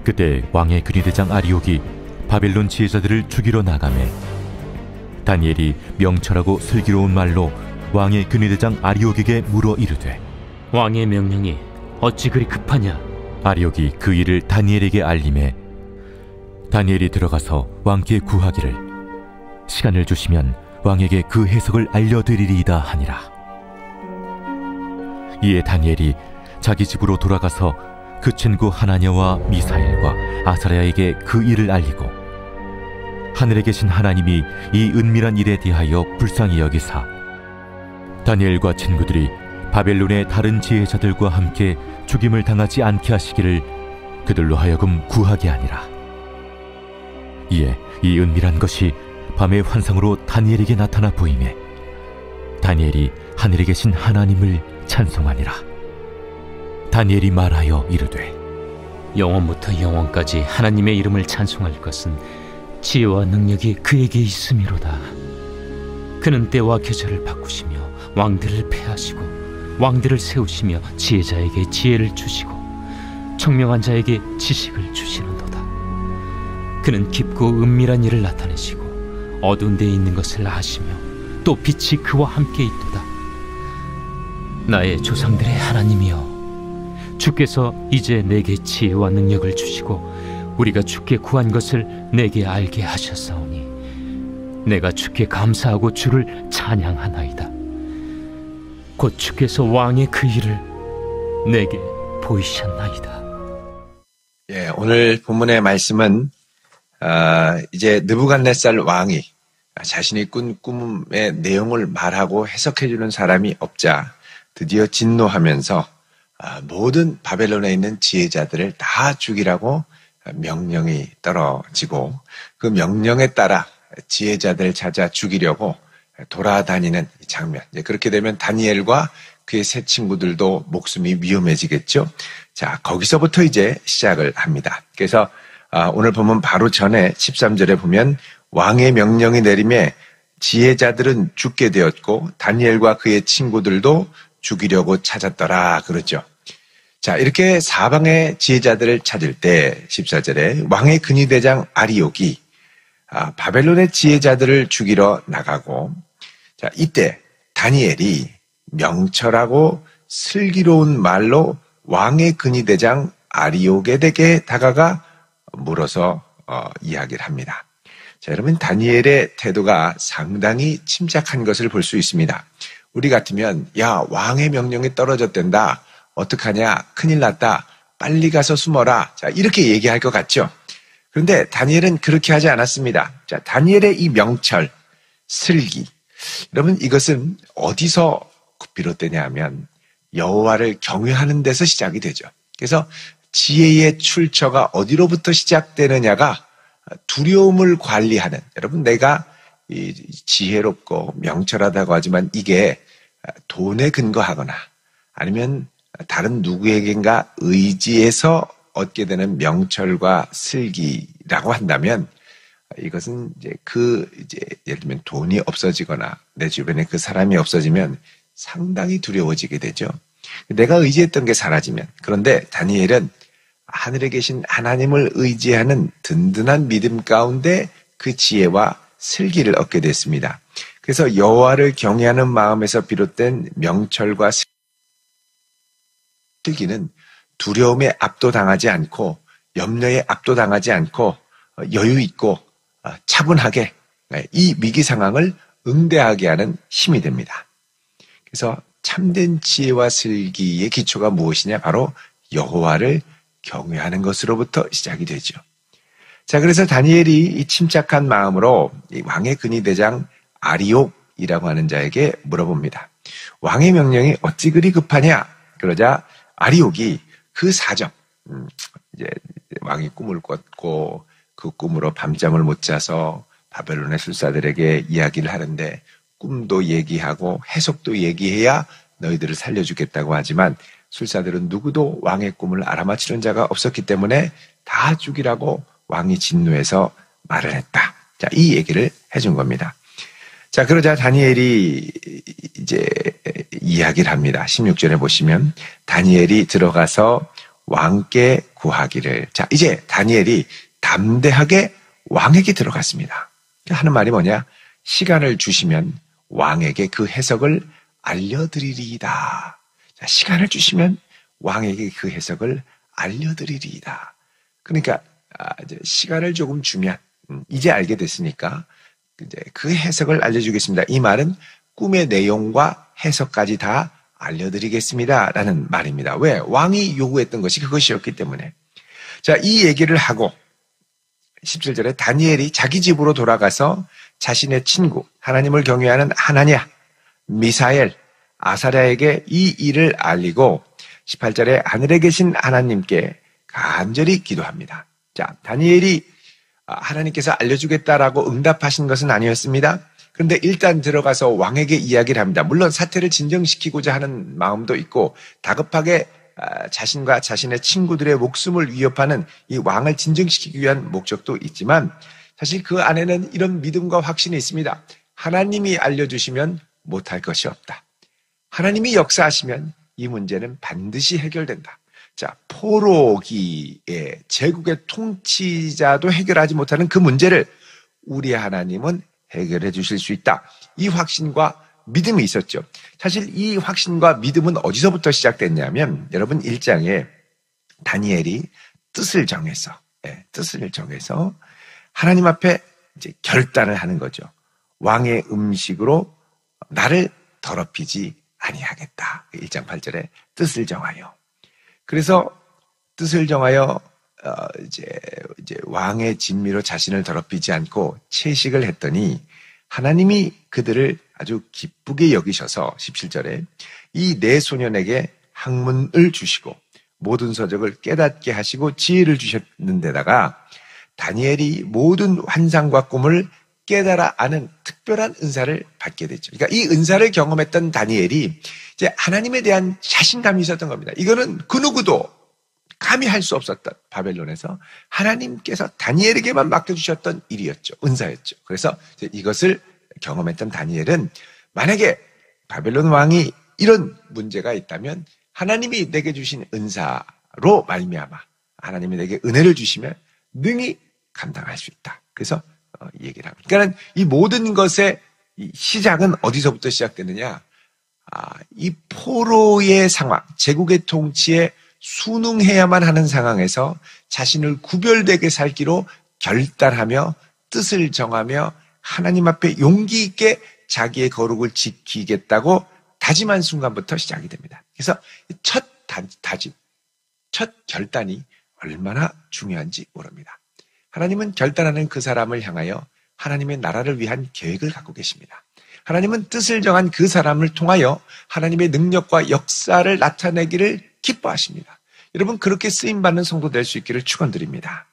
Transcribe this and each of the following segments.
그때 왕의 근위대장 아리옥이 바벨론 지혜자들을 죽이러 나가매 다니엘이 명철하고 슬기로운 말로 왕의 근위대장 아리옥에게 물어 이르되 왕의 명령이 어찌 그리 급하냐? 아리옥이 그 일을 다니엘에게 알림해 다니엘이 들어가서 왕께 구하기를 시간을 주시면 왕에게 그 해석을 알려드리리이다 하니라. 이에 다니엘이 자기 집으로 돌아가서 그 친구 하나냐와 미사엘과 아사랴에게 그 일을 알리고 하늘에 계신 하나님이 이 은밀한 일에 대하여 불쌍히 여기사 다니엘과 친구들이 바벨론의 다른 지혜자들과 함께 죽임을 당하지 않게 하시기를 그들로 하여금 구하게 하니라. 이에 이 은밀한 것이 밤의 환상으로 다니엘에게 나타나 보이매 다니엘이 하늘에 계신 하나님을 찬송하니라. 다니엘이 말하여 이르되 영원부터 영원까지 하나님의 이름을 찬송할 것은 지혜와 능력이 그에게 있음이로다. 그는 때와 계절을 바꾸시며 왕들을 패하시고 왕들을 세우시며 지혜자에게 지혜를 주시고 청명한 자에게 지식을 주시는도다. 그는 깊고 은밀한 일을 나타내시고 어두운 데에 있는 것을 아시며 또 빛이 그와 함께 있도다. 나의 조상들의 하나님이여, 주께서 이제 내게 지혜와 능력을 주시고 우리가 주께 구한 것을 내게 알게 하셨사오니 내가 주께 감사하고 주를 찬양하나이다. 곧 주께서 왕의 그 일을 내게 보이셨나이다. 오늘 본문의 말씀은 이제 느부갓네살 왕이 자신이 꾼 꿈의 내용을 말하고 해석해주는 사람이 없자 드디어 진노하면서 모든 바벨론에 있는 지혜자들을 다 죽이라고 명령이 떨어지고 그 명령에 따라 지혜자들을 찾아 죽이려고 돌아다니는 장면. 그렇게 되면 다니엘과 그의 세 친구들도 목숨이 위험해지겠죠. 자, 거기서부터 이제 시작을 합니다. 그래서 오늘 보면 바로 전에 13절에 보면 왕의 명령이 내림에 지혜자들은 죽게 되었고 다니엘과 그의 친구들도 죽이려고 찾았더라 그러죠. 자, 이렇게 사방의 지혜자들을 찾을 때 14절에 왕의 근위대장 아리옥이 바벨론의 지혜자들을 죽이러 나가고, 자, 이때 다니엘이 명철하고 슬기로운 말로 왕의 근위대장 아리옥에게 다가가 물어서 이야기를 합니다. 자, 여러분, 다니엘의 태도가 상당히 침착한 것을 볼 수 있습니다. 우리 같으면 야, 왕의 명령이 떨어졌댄다. 어떡하냐? 큰일 났다. 빨리 가서 숨어라. 자, 이렇게 얘기할 것 같죠? 그런데 다니엘은 그렇게 하지 않았습니다. 자, 다니엘의 이 명철, 슬기. 여러분, 이것은 어디서 비롯되냐 하면 여호와를 경외하는 데서 시작이 되죠. 그래서 지혜의 출처가 어디로부터 시작되느냐가 두려움을 관리하는, 여러분, 내가 지혜롭고 명철하다고 하지만 이게 돈에 근거하거나 아니면 다른 누구에겐가 의지해서 얻게 되는 명철과 슬기라고 한다면 이것은 이제 예를 들면 돈이 없어지거나 내 주변에 그 사람이 없어지면 상당히 두려워지게 되죠. 내가 의지했던 게 사라지면. 그런데 다니엘은 하늘에 계신 하나님을 의지하는 든든한 믿음 가운데 그 지혜와 슬기를 얻게 됐습니다. 그래서 여호와를 경외하는 마음에서 비롯된 명철과 슬기는 두려움에 압도당하지 않고 염려에 압도당하지 않고 여유 있고 차분하게 이 위기 상황을 응대하게 하는 힘이 됩니다. 그래서 참된 지혜와 슬기의 기초가 무엇이냐? 바로 여호와를 경외하는 것으로부터 시작이 되죠. 자, 그래서 다니엘이 이 침착한 마음으로 이 왕의 근위대장 아리옥이라고 하는 자에게 물어봅니다. 왕의 명령이 어찌 그리 급하냐? 그러자 아리옥이 그 사정, 이제 왕이 꿈을 꿨고 그 꿈으로 밤잠을 못 자서 바벨론의 술사들에게 이야기를 하는데 꿈도 얘기하고 해석도 얘기해야 너희들을 살려주겠다고 하지만 술사들은 누구도 왕의 꿈을 알아맞히는 자가 없었기 때문에 다 죽이라고 왕이 진노해서 말을 했다. 자, 이 얘기를 해준 겁니다. 자, 그러자 다니엘이 이제 이야기를 합니다. 16절에 보시면 다니엘이 들어가서 왕께 구하기를. 자, 이제 다니엘이 담대하게 왕에게 들어갔습니다. 하는 말이 뭐냐? 시간을 주시면 왕에게 그 해석을 알려드리리이다. 자, 시간을 주시면 왕에게 그 해석을 알려드리리이다. 그러니까 이제 시간을 조금 주면 이제 알게 됐으니까 이제 그 해석을 알려주겠습니다. 이 말은 꿈의 내용과 해석까지 다 알려드리겠습니다 라는 말입니다. 왜? 왕이 요구했던 것이 그것이었기 때문에. 자, 이 얘기를 하고 17절에 다니엘이 자기 집으로 돌아가서 자신의 친구, 하나님을 경외하는 하나냐, 미사엘, 아사랴에게 이 일을 알리고 18절에 하늘에 계신 하나님께 간절히 기도합니다. 자, 다니엘이 하나님께서 알려주겠다라고 응답하신 것은 아니었습니다. 그런데 일단 들어가서 왕에게 이야기를 합니다. 물론 사태를 진정시키고자 하는 마음도 있고 다급하게 자신과 자신의 친구들의 목숨을 위협하는 이 왕을 진정시키기 위한 목적도 있지만 사실 그 안에는 이런 믿음과 확신이 있습니다. 하나님이 알려주시면 못할 것이 없다. 하나님이 역사하시면 이 문제는 반드시 해결된다. 자, 포로기의 제국의 통치자도 해결하지 못하는 그 문제를 우리 하나님은 해결해 주실 수 있다. 이 확신과 믿음이 있었죠. 사실 이 확신과 믿음은 어디서부터 시작됐냐면 여러분 1장에 다니엘이 뜻을 정해서 하나님 앞에 이제 결단을 하는 거죠. 왕의 음식으로 나를 더럽히지 아니하겠다. 1장 8절에 뜻을 정하여. 그래서 뜻을 정하여 이제 왕의 진미로 자신을 더럽히지 않고 채식을 했더니 하나님이 그들을 아주 기쁘게 여기셔서 17절에 이 네 소년에게 학문을 주시고 모든 서적을 깨닫게 하시고 지혜를 주셨는데다가 다니엘이 모든 환상과 꿈을 깨달아 아는 특별한 은사를 받게 됐죠. 그러니까 이 은사를 경험했던 다니엘이 이제 하나님에 대한 자신감이 있었던 겁니다. 이거는 그 누구도 감히 할 수 없었던 바벨론에서 하나님께서 다니엘에게만 맡겨주셨던 일이었죠. 은사였죠. 그래서 이것을 경험했던 다니엘은 만약에 바벨론 왕이 이런 문제가 있다면 하나님이 내게 주신 은사로 말미암아 하나님이 내게 은혜를 주시면 능히 감당할 수 있다. 그래서 이 얘기를 합니다. 그러니까 이 모든 것의 시작은 어디서부터 시작되느냐? 이 포로의 상황, 제국의 통치에 순응해야만 하는 상황에서 자신을 구별되게 살기로 결단하며 뜻을 정하며 하나님 앞에 용기 있게 자기의 거룩을 지키겠다고 다짐한 순간부터 시작이 됩니다. 그래서 첫 다짐, 첫 결단이 얼마나 중요한지 모릅니다. 하나님은 결단하는 그 사람을 향하여 하나님의 나라를 위한 계획을 갖고 계십니다. 하나님은 뜻을 정한 그 사람을 통하여 하나님의 능력과 역사를 나타내기를 기뻐하십니다. 여러분 그렇게 쓰임받는 성도 될 수 있기를 축원드립니다.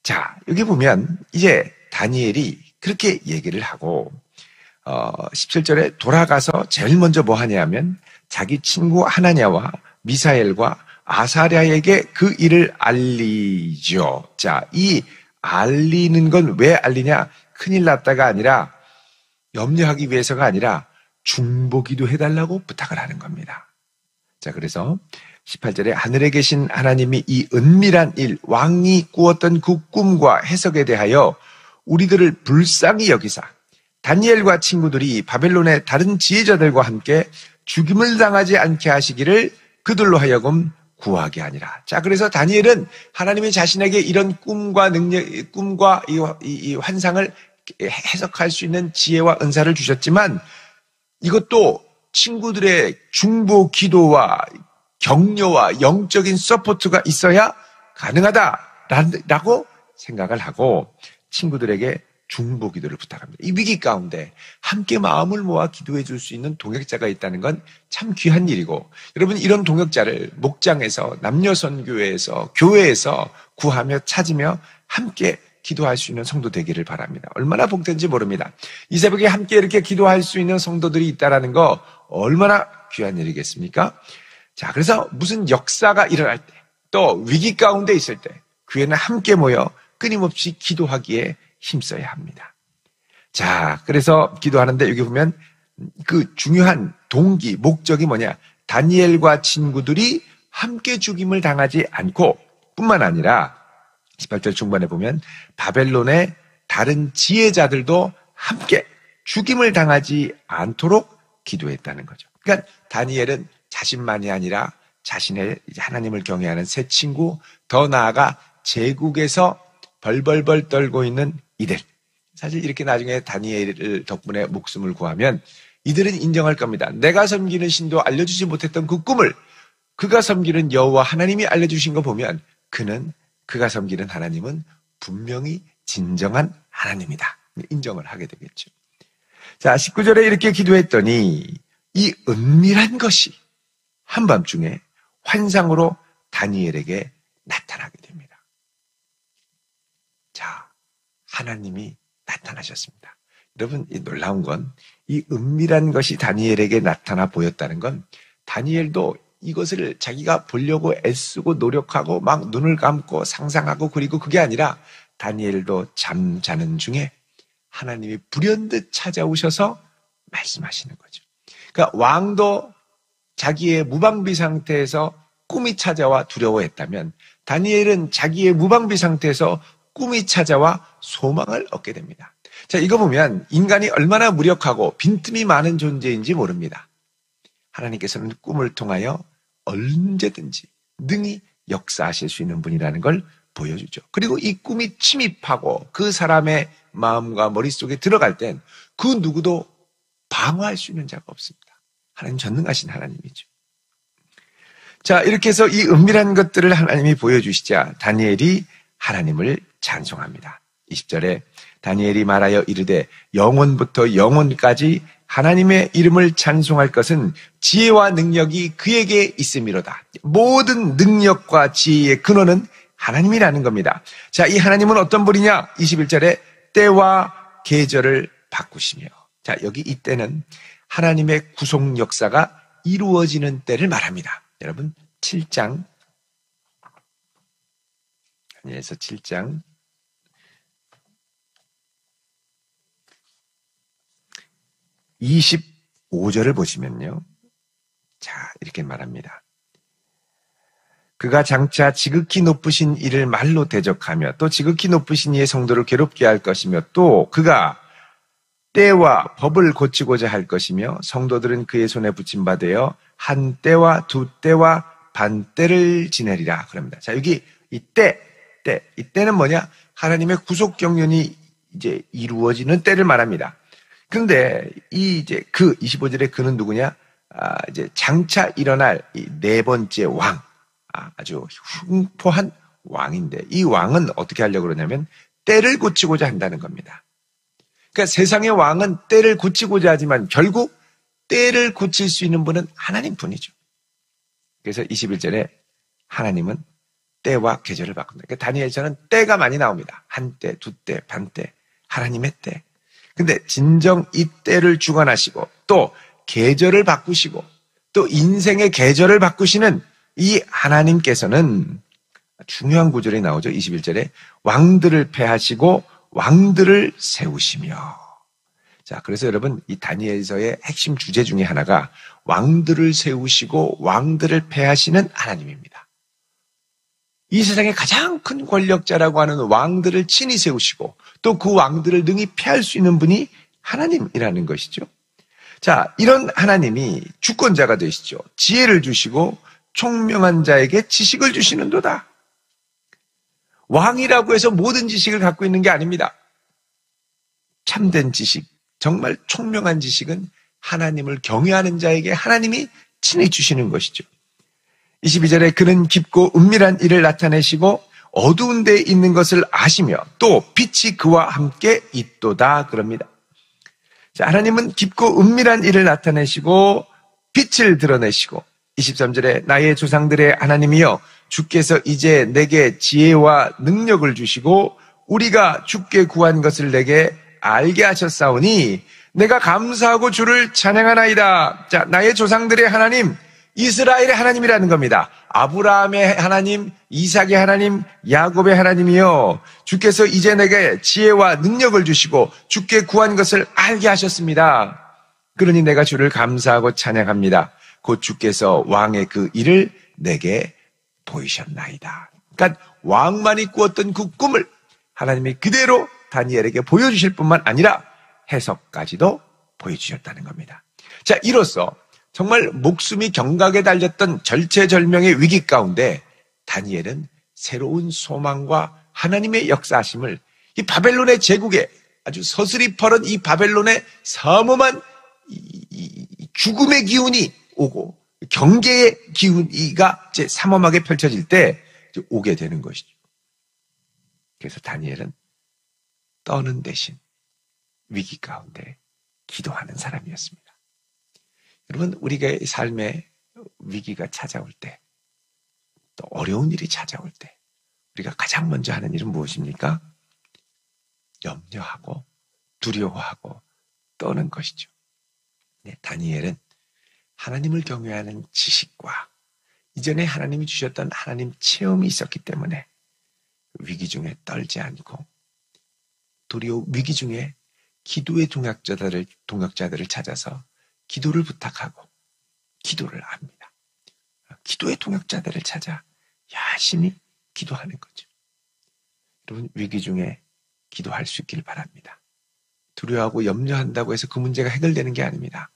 자, 여기 보면 이제 다니엘이 그렇게 얘기를 하고 17절에 돌아가서 제일 먼저 뭐 하냐면 자기 친구 하나냐와 미사엘과 아사랴에게 그 일을 알리죠. 자, 이 알리는 건 왜 알리냐? 큰일 났다가 아니라 염려하기 위해서가 아니라 중보기도 해달라고 부탁을 하는 겁니다. 자, 그래서 18절에 하늘에 계신 하나님이 이 은밀한 일, 왕이 꾸었던 그 꿈과 해석에 대하여 우리들을 불쌍히 여기사 다니엘과 친구들이 바벨론의 다른 지혜자들과 함께 죽임을 당하지 않게 하시기를 그들로 하여금 구하게 하니라. 자, 그래서 다니엘은 하나님이 자신에게 이런 꿈과 능력, 꿈과 이 환상을 해석할 수 있는 지혜와 은사를 주셨지만 이것도 친구들의 중보 기도와 격려와 영적인 서포트가 있어야 가능하다라고 생각을 하고 친구들에게 중보 기도를 부탁합니다. 이 위기 가운데 함께 마음을 모아 기도해 줄 수 있는 동역자가 있다는 건 참 귀한 일이고 여러분 이런 동역자를 목장에서 남녀선교회에서 교회에서 구하며 찾으며 함께 기도할 수 있는 성도 되기를 바랍니다. 얼마나 복된지 모릅니다. 이 새벽에 함께 이렇게 기도할 수 있는 성도들이 있다는 거 얼마나 귀한 일이겠습니까? 자, 그래서 무슨 역사가 일어날 때 또 위기 가운데 있을 때 교회는 함께 모여 끊임없이 기도하기에 힘써야 합니다. 자, 그래서 기도하는데 여기 보면 그 중요한 동기, 목적이 뭐냐? 다니엘과 친구들이 함께 죽임을 당하지 않고 뿐만 아니라 18절 중반에 보면 바벨론의 다른 지혜자들도 함께 죽임을 당하지 않도록 기도했다는 거죠. 그러니까 다니엘은 자신만이 아니라 자신의 하나님을 경외하는 세 친구, 더 나아가 제국에서 벌벌벌 떨고 있는 이들, 사실 이렇게 나중에 다니엘 덕분에 목숨을 구하면 이들은 인정할 겁니다. 내가 섬기는 신도 알려주지 못했던 그 꿈을 그가 섬기는 여호와 하나님이 알려주신 거 보면 그가 섬기는 하나님은 분명히 진정한 하나님이다, 인정을 하게 되겠죠. 자, 19절에 이렇게 기도했더니 이 은밀한 것이 한밤중에 환상으로 다니엘에게 나타나게 됩니다. 자, 하나님이 나타나셨습니다. 여러분, 이 놀라운 건 이 은밀한 것이 다니엘에게 나타나 보였다는 건 다니엘도 이것을 자기가 보려고 애쓰고 노력하고 막 눈을 감고 상상하고 그리고 그게 아니라 다니엘도 잠자는 중에 하나님이 불현듯 찾아오셔서 말씀하시는 거죠. 그러니까 왕도 자기의 무방비 상태에서 꿈이 찾아와 두려워했다면 다니엘은 자기의 무방비 상태에서 꿈이 찾아와 소망을 얻게 됩니다. 자, 이거 보면 인간이 얼마나 무력하고 빈틈이 많은 존재인지 모릅니다. 하나님께서는 꿈을 통하여 언제든지 능히 역사하실 수 있는 분이라는 걸 보여주죠. 그리고 이 꿈이 침입하고 그 사람의 마음과 머릿속에 들어갈 땐 그 누구도 방어할 수 있는 자가 없습니다. 하나님 전능하신 하나님이죠. 자, 이렇게 해서 이 은밀한 것들을 하나님이 보여주시자 다니엘이 하나님을 찬송합니다. 20절에 다니엘이 말하여 이르되 영원부터 영원까지 하나님의 이름을 찬송할 것은 지혜와 능력이 그에게 있음이로다. 모든 능력과 지혜의 근원은 하나님이라는 겁니다. 자, 이 하나님은 어떤 분이냐? 21절에 때와 계절을 바꾸시며. 자, 여기 이 때는 하나님의 구속 역사가 이루어지는 때를 말합니다. 여러분, 7장, 다니엘서 7장 25절을 보시면요. 자, 이렇게 말합니다. 그가 장차 지극히 높으신 이를 말로 대적하며 또 지극히 높으신 이의 성도를 괴롭게 할 것이며 또 그가 때와 법을 고치고자 할 것이며 성도들은 그의 손에 붙임받아 한 때와 두 때와 반 때를 지내리라 그럽니다. 자, 여기 이 때는 뭐냐? 하나님의 구속 경륜이 이제 이루어지는 때를 말합니다. 그런데 이제 25절에 그는 누구냐? 이제 장차 일어날 이 네 번째 왕, 아주 흉포한 왕인데 이 왕은 어떻게 하려고 그러냐면 때를 고치고자 한다는 겁니다. 그러니까 세상의 왕은 때를 고치고자 하지만 결국 때를 고칠 수 있는 분은 하나님 뿐이죠. 그래서 21절에 하나님은 때와 계절을 바꾼다. 그러니까 다니엘서는 때가 많이 나옵니다. 한 때, 두 때, 반 때, 하나님의 때. 근데 진정 이 때를 주관하시고 또 계절을 바꾸시고 또 인생의 계절을 바꾸시는 이 하나님께서는 중요한 구절이 나오죠. 21절에 왕들을 패하시고 왕들을 세우시며. 자, 그래서 여러분 이 다니엘서의 핵심 주제 중에 하나가 왕들을 세우시고 왕들을 패하시는 하나님입니다. 이 세상의 가장 큰 권력자라고 하는 왕들을 친히 세우시고 또 그 왕들을 능히 패할 수 있는 분이 하나님이라는 것이죠. 자, 이런 하나님이 주권자가 되시죠. 지혜를 주시고 총명한 자에게 지식을 주시는도다. 왕이라고 해서 모든 지식을 갖고 있는 게 아닙니다. 참된 지식, 정말 총명한 지식은 하나님을 경외하는 자에게 하나님이 친히 주시는 것이죠. 22절에 그는 깊고 은밀한 일을 나타내시고 어두운 데에 있는 것을 아시며 또 빛이 그와 함께 있도다 그럽니다. 자, 하나님은 깊고 은밀한 일을 나타내시고 빛을 드러내시고 23절에 나의 조상들의 하나님이여 주께서 이제 내게 지혜와 능력을 주시고 우리가 주께 구한 것을 내게 알게 하셨사오니 내가 감사하고 주를 찬양하나이다. 자, 나의 조상들의 하나님, 이스라엘의 하나님이라는 겁니다. 아브라함의 하나님, 이삭의 하나님, 야곱의 하나님이요 주께서 이제 내게 지혜와 능력을 주시고 주께 구한 것을 알게 하셨습니다. 그러니 내가 주를 감사하고 찬양합니다. 곧 주께서 왕의 그 일을 내게 보이셨나이다. 그러니까 왕만이 꾸었던 그 꿈을 하나님이 그대로 다니엘에게 보여주실 뿐만 아니라 해석까지도 보여주셨다는 겁니다. 자, 이로써 정말 목숨이 경각에 달렸던 절체절명의 위기 가운데 다니엘은 새로운 소망과 하나님의 역사하심을 이 바벨론의 제국에 아주 서슬이 퍼런 이 바벨론의 삼엄한 이 죽음의 기운이 오고 경계의 기운이가 이제 삼엄하게 펼쳐질 때 이제 오게 되는 것이죠. 그래서 다니엘은 떠는 대신 위기 가운데 기도하는 사람이었습니다. 여러분, 우리가 삶에 위기가 찾아올 때, 또 어려운 일이 찾아올 때 우리가 가장 먼저 하는 일은 무엇입니까? 염려하고 두려워하고 떠는 것이죠. 네, 다니엘은 하나님을 경외하는 지식과 이전에 하나님이 주셨던 하나님 체험이 있었기 때문에 위기 중에 떨지 않고 도리어 위기 중에 기도의 동역자들을 찾아서 기도를 부탁하고 기도를 합니다. 기도의 동역자들을 찾아 열심히 기도하는 거죠. 여러분, 위기 중에 기도할 수 있기를 바랍니다. 두려워하고 염려한다고 해서 그 문제가 해결되는 게 아닙니다.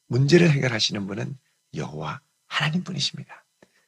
문제를 해결하시는 분은 여호와 하나님 분이십니다.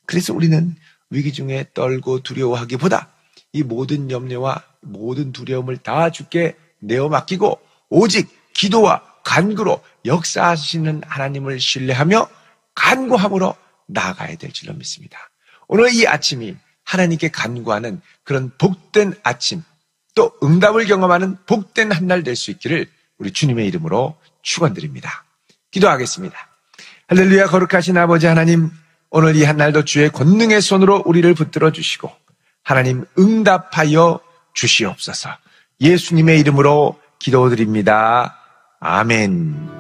그래서 우리는 위기 중에 떨고 두려워하기보다 이 모든 염려와 모든 두려움을 다 주께 내어 맡기고 오직 기도와 간구로 역사하시는 하나님을 신뢰하며 간구함으로 나아가야 될 줄로 믿습니다. 오늘 이 아침이 하나님께 간구하는 그런 복된 아침, 또 응답을 경험하는 복된 한 날 될 수 있기를 우리 주님의 이름으로 축원드립니다. 기도하겠습니다. 할렐루야. 거룩하신 아버지 하나님, 오늘 이 한 날도 주의 권능의 손으로 우리를 붙들어 주시고 하나님 응답하여 주시옵소서. 예수님의 이름으로 기도드립니다. 아멘.